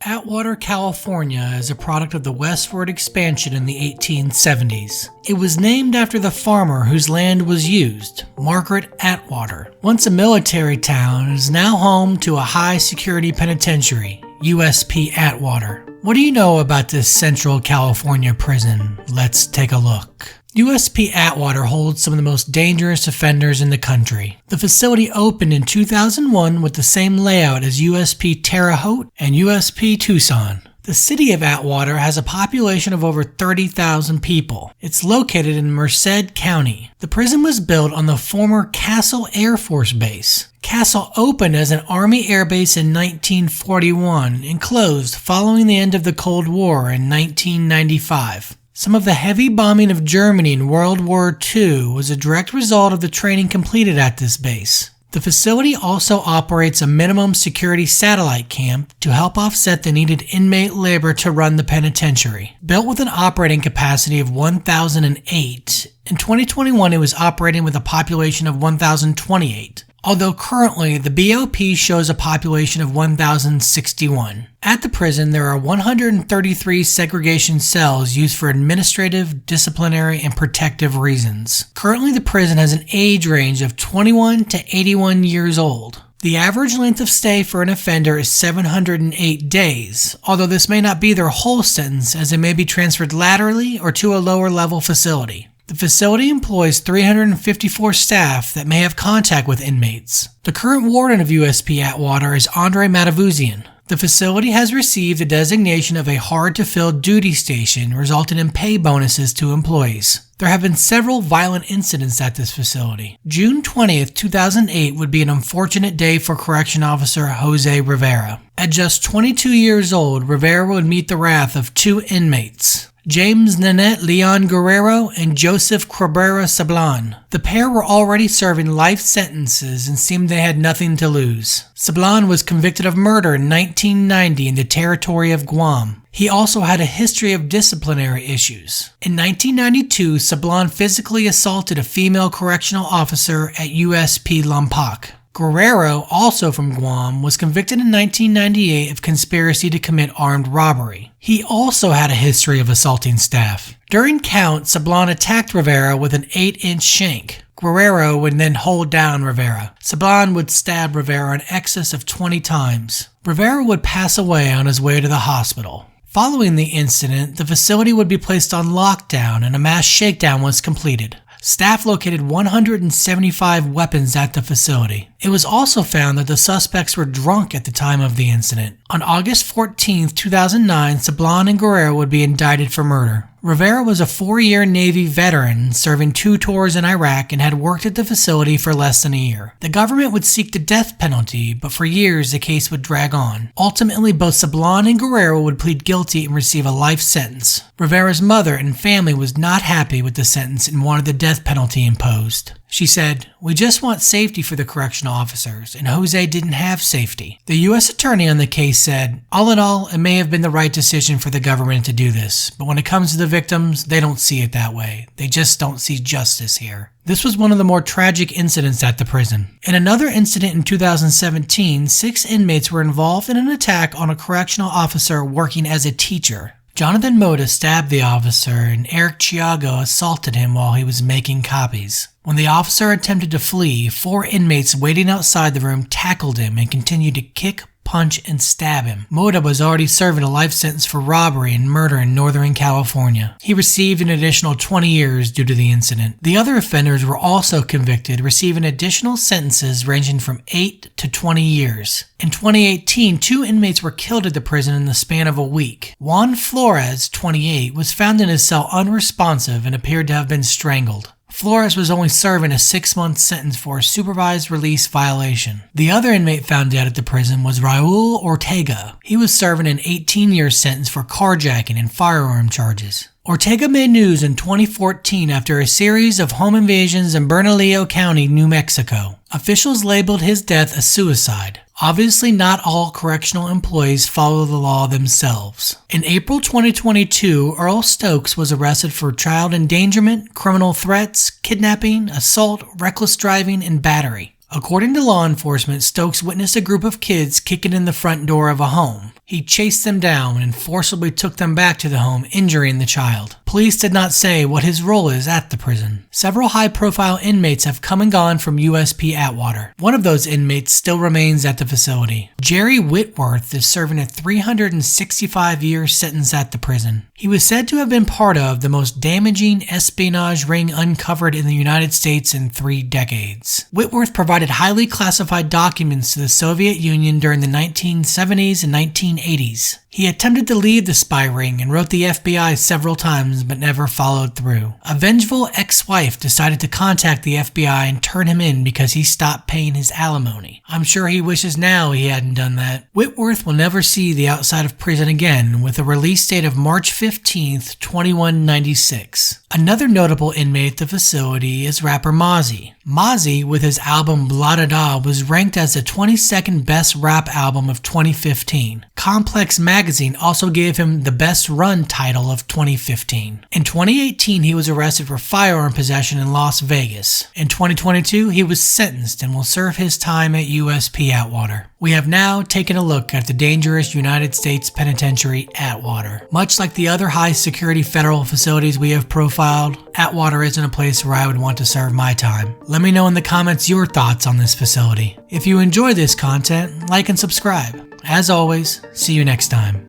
Atwater, California is a product of the westward expansion in the 1870s. It was named after the farmer whose land was used, Margaret Atwater. Once a military town, it is now home to a high-security penitentiary, USP Atwater. What do you know about this Central California prison? Let's take a look. USP Atwater holds some of the most dangerous offenders in the country. The facility opened in 2001 with the same layout as USP Terre Haute and USP Tucson. The city of Atwater has a population of over 30,000 people. It's located in Merced County. The prison was built on the former Castle Air Force Base. Castle opened as an Army air base in 1941 and closed following the end of the Cold War in 1995. Some of the heavy bombing of Germany in World War II was a direct result of the training completed at this base. The facility also operates a minimum security satellite camp to help offset the needed inmate labor to run the penitentiary. Built with an operating capacity of 1,008, in 2021 it was operating with a population of 1,028. Although currently the BOP shows a population of 1,061. At the prison, there are 133 segregation cells used for administrative, disciplinary, and protective reasons. Currently, the prison has an age range of 21 to 81 years old. The average length of stay for an offender is 708 days, although this may not be their whole sentence as they may be transferred laterally or to a lower level facility. The facility employs 354 staff that may have contact with inmates. The current warden of USP Atwater is Andre Matavuzian. The facility has received the designation of a hard-to-fill duty station, resulting in pay bonuses to employees. There have been several violent incidents at this facility. June 20th, 2008 would be an unfortunate day for Correction Officer Jose Rivera. At just 22 years old, Rivera would meet the wrath of two inmates, James Nanette Leon Guerrero and Joseph Cabrera Sablan. The pair were already serving life sentences and seemed they had nothing to lose. Sablan was convicted of murder in 1990 in the territory of Guam. He also had a history of disciplinary issues. In 1992, Sablan physically assaulted a female correctional officer at USP Lompoc. Guerrero, also from Guam, was convicted in 1998 of conspiracy to commit armed robbery. He also had a history of assaulting staff. During count, Sablan attacked Rivera with an 8-inch shank. Guerrero would then hold down Rivera. Sablan would stab Rivera in excess of 20 times. Rivera would pass away on his way to the hospital. Following the incident, the facility would be placed on lockdown and a mass shakedown was completed. Staff located 175 weapons at the facility. It was also found that the suspects were drunk at the time of the incident. On August 14, 2009, Sablan and Guerrero would be indicted for murder. Rivera was a 4-year Navy veteran, serving 2 tours in Iraq and had worked at the facility for less than a year. The government would seek the death penalty, but for years the case would drag on. Ultimately, both Sablan and Guerrero would plead guilty and receive a life sentence. Rivera's mother and family was not happy with the sentence and wanted the death penalty imposed. She said, "We just want safety for the correctional officers, and Jose didn't have safety." The U.S. attorney on the case said, "All in all, it may have been the right decision for the government to do this, but when it comes to the victims, they don't see it that way. They just don't see justice here." This was one of the more tragic incidents at the prison. In another incident in 2017, 6 inmates were involved in an attack on a correctional officer working as a teacher. Jonathan Moda stabbed the officer and Eric Chiago assaulted him while he was making copies. When the officer attempted to flee, 4 inmates waiting outside the room tackled him and continued to kick, punch, and stab him. Moda was already serving a life sentence for robbery and murder in Northern California. He received an additional 20 years due to the incident. The other offenders were also convicted, receiving additional sentences ranging from 8 to 20 years. In 2018, 2 inmates were killed at the prison in the span of a week. Juan Flores, 28, was found in his cell unresponsive and appeared to have been strangled. Flores was only serving a 6-month sentence for a supervised release violation. The other inmate found dead at the prison was Raul Ortega. He was serving an 18-year sentence for carjacking and firearm charges. Ortega made news in 2014 after a series of home invasions in Bernalillo County, New Mexico. Officials labeled his death a suicide. Obviously, not all correctional employees follow the law themselves. In April 2022, Earl Stokes was arrested for child endangerment, criminal threats, kidnapping, assault, reckless driving, and battery. According to law enforcement, Stokes witnessed a group of kids kicking in the front door of a home. He chased them down and forcibly took them back to the home, injuring the child. Police did not say what his role is at the prison. Several high-profile inmates have come and gone from USP Atwater. One of those inmates still remains at the facility. Jerry Whitworth is serving a 365-year sentence at the prison. He was said to have been part of the most damaging espionage ring uncovered in the United States in 3 decades. Whitworth provided highly classified documents to the Soviet Union during the 1970s and 1980s. He attempted to leave the spy ring and wrote the FBI several times but never followed through. A vengeful ex-wife decided to contact the FBI and turn him in because he stopped paying his alimony. I'm sure he wishes now he hadn't done that. Whitworth will never see the outside of prison again, with a release date of March 15th, 2196. Another notable inmate at the facility is rapper Mozzie. Mozzie, with his album Blah Da Da, was ranked as the 22nd best rap album of 2015. Complex Magazine also gave him the Best Run title of 2015. In 2018, he was arrested for firearm possession in Las Vegas. In 2022, he was sentenced and will serve his time at USP Atwater. We have now taken a look at the dangerous United States Penitentiary Atwater. Much like the other high-security federal facilities we have profiled, Atwater isn't a place where I would want to serve my time. Let me know in the comments your thoughts on this facility. If you enjoy this content, like and subscribe. As always, see you next time.